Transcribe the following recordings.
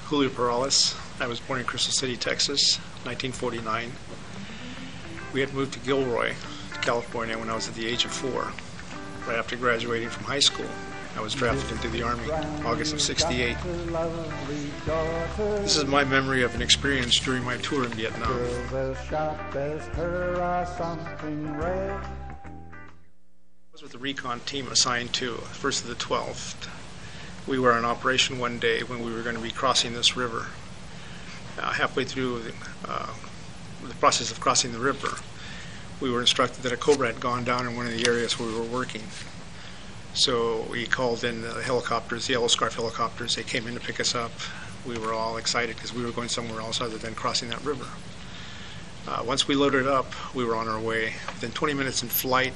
Julio Perales. I was born in Crystal City, Texas, 1949. We had moved to Gilroy, California when I was at the age of 4. Right after graduating from high school, I was drafted into the Army, August of '68. This is my memory of an experience during my tour in Vietnam. I was with the recon team assigned to 1st of the 12th. We were on operation one day when we were going to be crossing this river. Halfway through the process of crossing the river, we were instructed that a Cobra had gone down in one of the areas where we were working. So we called in the helicopters, the Yellow Scarf helicopters. They came in to pick us up. We were all excited because we were going somewhere else other than crossing that river. Once we loaded up, we were on our way. Within 20 minutes in flight,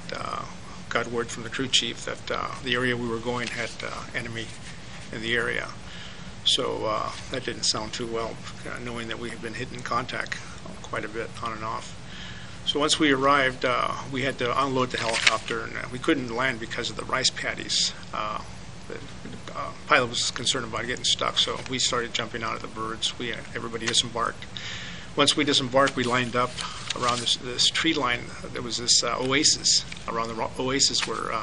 got word from the crew chief that the area we were going had enemy in the area. So that didn't sound too well, knowing that we had been hit in contact quite a bit on and off. So once we arrived, we had to unload the helicopter, and we couldn't land because of the rice paddies. The pilot was concerned about getting stuck, so we started jumping out of the birds. Everybody disembarked. Once we disembarked, we lined up around this tree line. There was this oasis. Around the oasis were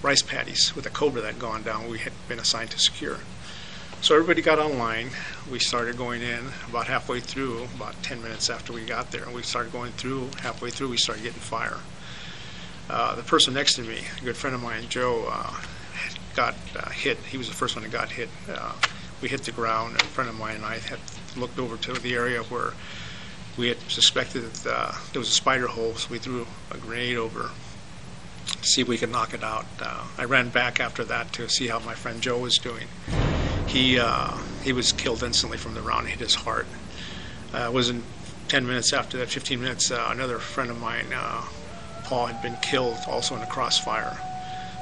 rice paddies with a Cobra that had gone down we had been assigned to secure. So everybody got online. We started going in about halfway through, about 10 minutes after we got there. We started going through, halfway through we started getting fire. The person next to me, a good friend of mine, Joe, got hit. He was the first one that got hit. We hit the ground, and a friend of mine and I had looked over to the area where we had suspected that there was a spider hole, so we threw a grenade over to see if we could knock it out. I ran back after that to see how my friend Joe was doing. He was killed instantly from the round, hit his heart. It wasn't 10 minutes after that, 15 minutes, another friend of mine, Paul, had been killed also in a crossfire.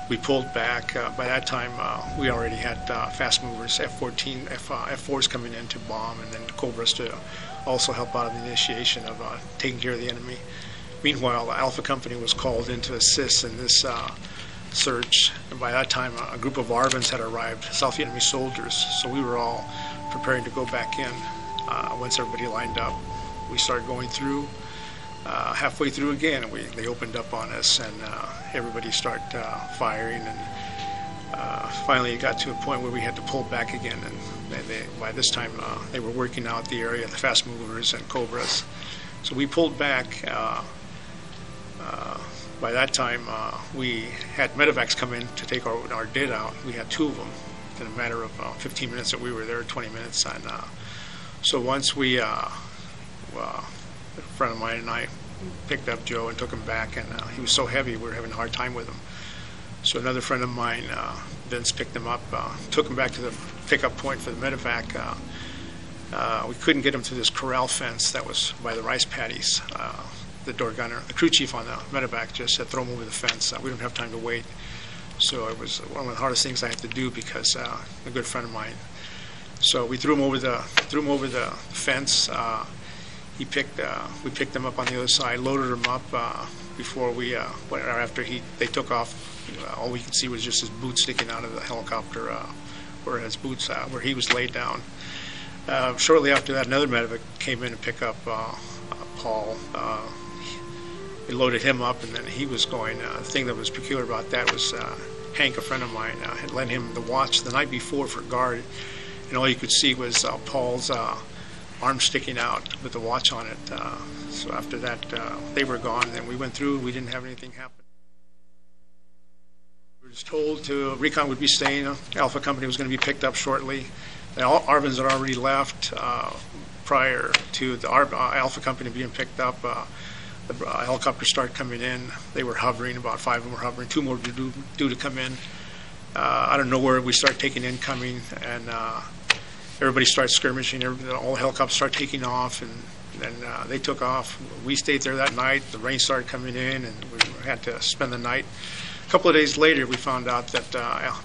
We pulled back. By that time, we already had fast movers, F-4s coming in to bomb, and then Cobras to also help out in the initiation of taking care of the enemy. Meanwhile, the Alpha Company was called in to assist in this search, and by that time a group of ARVNs had arrived, South Vietnamese soldiers, so we were all preparing to go back in. Once everybody lined up, we started going through. Halfway through again, they opened up on us, and everybody started firing, and finally it got to a point where we had to pull back again, and by this time they were working out the area, the fast movers and Cobras. So we pulled back. By that time, we had medevacs come in to take our dead out. We had 2 of them in a matter of 15 minutes that we were there, 20 minutes. And so once we, a friend of mine and I picked up Joe and took him back, and he was so heavy we were having a hard time with him. So another friend of mine, Vince, picked him up, took him back to the pickup point for the medevac. We couldn't get him through this corral fence that was by the rice paddies. The door gunner, the crew chief on the medevac, just said, "Throw him over the fence. We don't have time to wait." So it was one of the hardest things I had to do because a good friend of mine. So we threw him over the fence. We picked him up on the other side, loaded him up before after they took off. All we could see was just his boots sticking out of the helicopter, where his boots, where he was laid down. Shortly after that, another medevac came in to pick up Paul. We loaded him up, and then he was going. The thing that was peculiar about that was Hank, a friend of mine, had lent him the watch the night before for guard, and all you could see was Paul's arm sticking out with the watch on it. So after that, they were gone. Then we went through. We didn't have anything happen. We were just told recon would be staying. Alpha Company was going to be picked up shortly. The ARVNs had already left prior to the Alpha Company being picked up. The helicopters started coming in. They were hovering. About 5 of them were hovering. 2 more due to come in. Out of nowhere, we started taking incoming, and everybody started skirmishing. All the helicopters started taking off, and then they took off. We stayed there that night. The rain started coming in, and we had to spend the night. A couple of days later, we found out that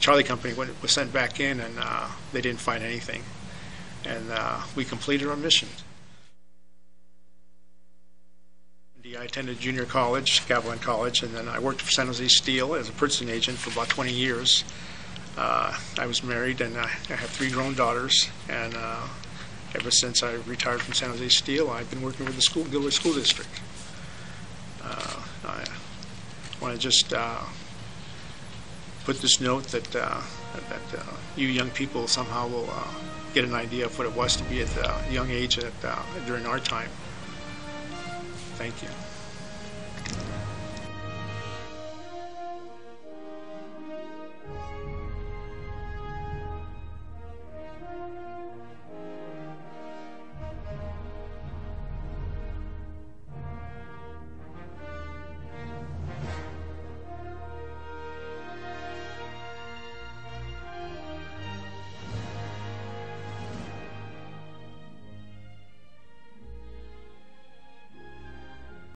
Charlie Company was sent back in, and they didn't find anything. And we completed our mission. I attended junior college, Gavilan College, and then I worked for San Jose Steel as a purchasing agent for about 20 years. I was married, and I have 3 grown daughters, and ever since I retired from San Jose Steel, I've been working with the Gilroy School District. I want to just put this note that you young people somehow will get an idea of what it was to be at a young age during our time. Thank you.